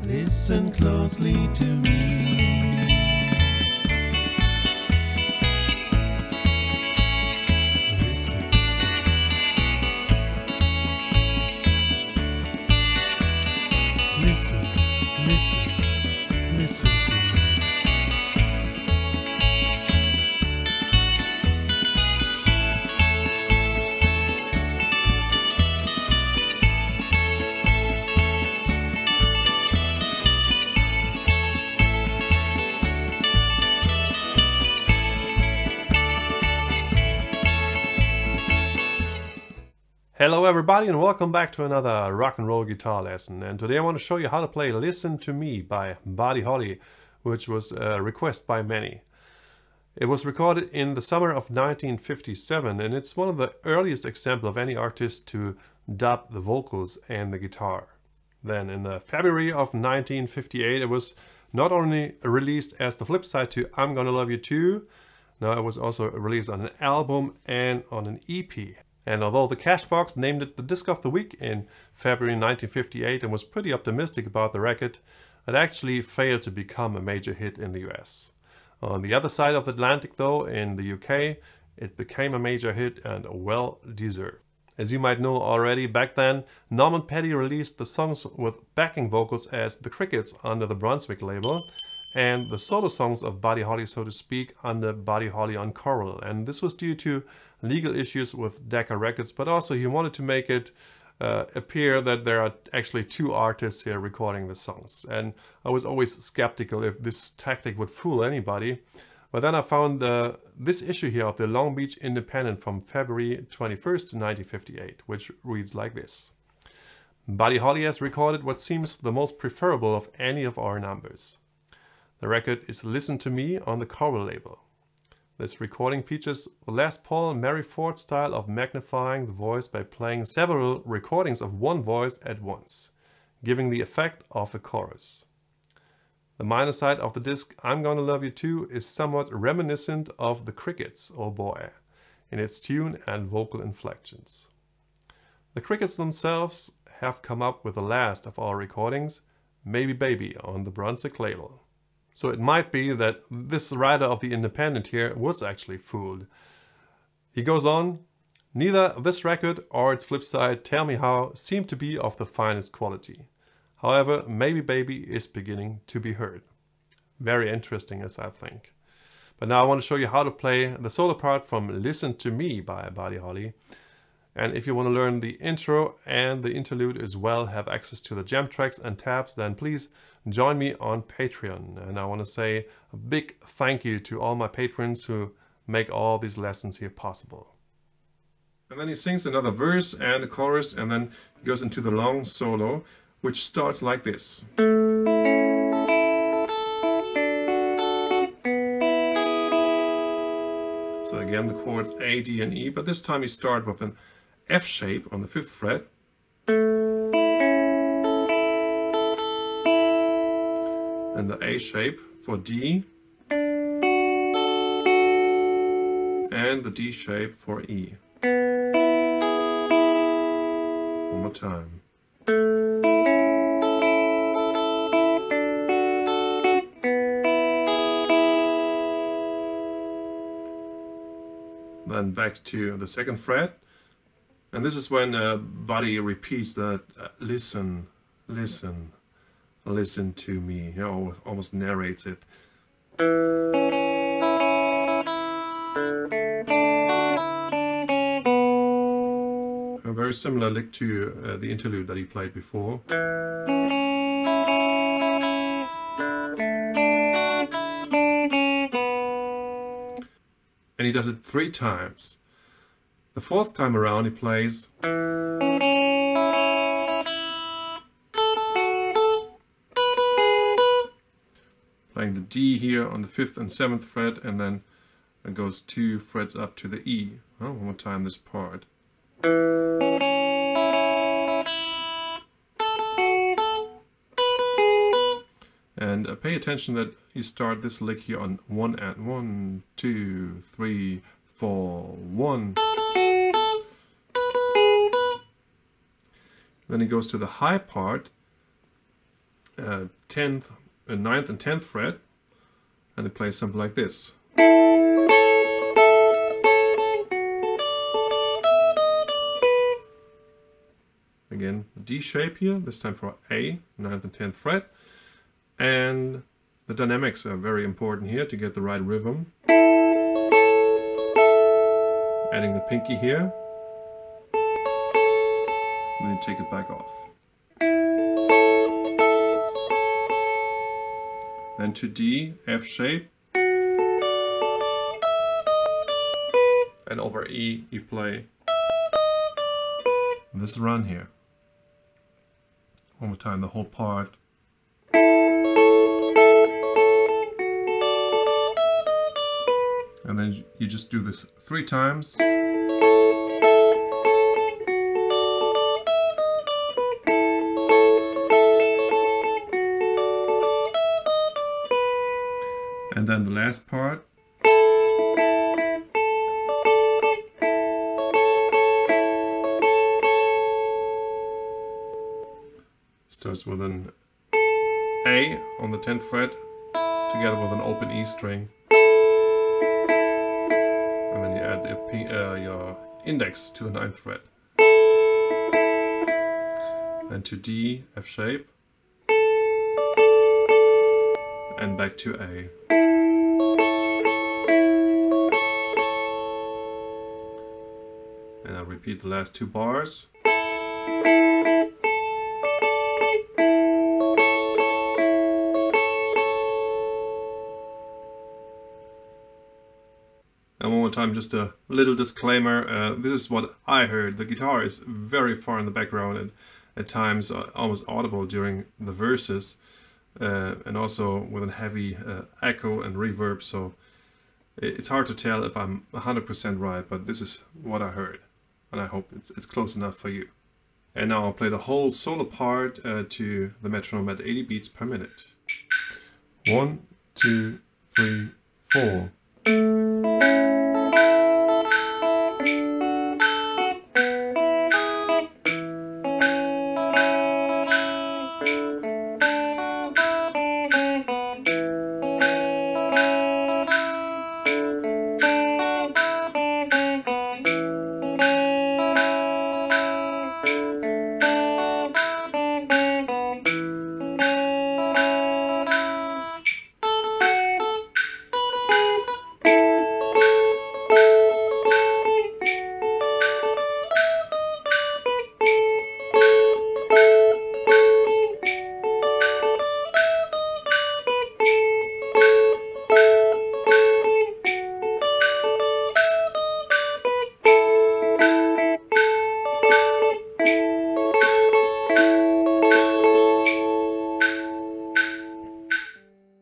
Listen closely to me. Listen to me. Listen, listen, listen to me. Hello everybody and welcome back to another rock and roll guitar lesson, and today I want to show you how to play Listen to Me by Buddy Holly, which was a request by many. It was recorded in the summer of 1957 and it's one of the earliest examples of any artist to dub the vocals and the guitar. Then in the February of 1958 it was not only released as the flip side to I'm Gonna Love You Too, now it was also released on an album and on an EP. And although the Cashbox named it the Disc of the Week in February 1958 and was pretty optimistic about the record, it actually failed to become a major hit in the US. On the other side of the Atlantic though, in the UK, it became a major hit and well deserved. As you might know already, back then Norman Petty released the songs with backing vocals as The Crickets under the Brunswick label, and the solo songs of Buddy Holly, so to speak, under Buddy Holly on Coral. And this was due to legal issues with Decca Records, but also he wanted to make it appear that there are actually two artists here recording the songs. And I was always skeptical if this tactic would fool anybody. But then I found this issue here of the Long Beach Independent from February 21st, 1958, which reads like this. Buddy Holly has recorded what seems the most preferable of any of our numbers. The record is Listen to Me on the Coral label. This recording features the Les Paul Mary Ford style of magnifying the voice by playing several recordings of one voice at once, giving the effect of a chorus. The minor side of the disc I'm Gonna Love You Too is somewhat reminiscent of The Crickets, oh boy, in its tune and vocal inflections. The Crickets themselves have come up with the last of our recordings, Maybe Baby, on the Brunswick label. So it might be that this writer of the Independent here was actually fooled. He goes on, neither this record or its flip side, Tell Me How, seem to be of the finest quality. However, Maybe Baby is beginning to be heard. Very interesting, as I think. But now I want to show you how to play the solo part from Listen to Me by Buddy Holly. And if you want to learn the intro and the interlude as well, have access to the jam tracks and tabs, then please join me on Patreon. And I want to say a big thank you to all my patrons who make all these lessons here possible. And then he sings another verse and a chorus, and then he goes into the long solo, which starts like this. So again, the chords A, D, and E, but this time he starts with an F shape on the 5th fret, and the A shape for D, and the D shape for E. One more time. Then back to the 2nd fret. And this is when Buddy repeats that listen, listen, listen to me. He almost narrates it. A very similar lick to the interlude that he played before. And he does it 3 times. The 4th time around he plays playing the D here on the 5th and 7th fret, and then it goes 2 frets up to the E. Oh, one more time this part. And pay attention that you start this lick here on 1 and 1, 2, 3, 4, 1. Then he goes to the high part 9th and 10th fret, and it plays something like this. Again, the D shape here, this time for A, 9th and 10th fret. And the dynamics are very important here to get the right rhythm. Adding the pinky here. And then you take it back off. Then to D, F shape. And over E, you play this run here. One more time, the whole part. And then you just do this 3 times. And then the last part. Starts with an A on the 10th fret together with an open E string. And then you add your index to the 9th fret. Then to D, F shape. And back to A. And I'll repeat the last 2 bars. And one more time, just a little disclaimer, this is what I heard. The guitar is very far in the background and at times almost audible during the verses, and also with a heavy echo and reverb, so it's hard to tell if I'm 100% right, but this is what I heard, and I hope it's close enough for you. And now I'll play the whole solo part to the metronome at 80 beats per minute. 1, 2, 3, 4.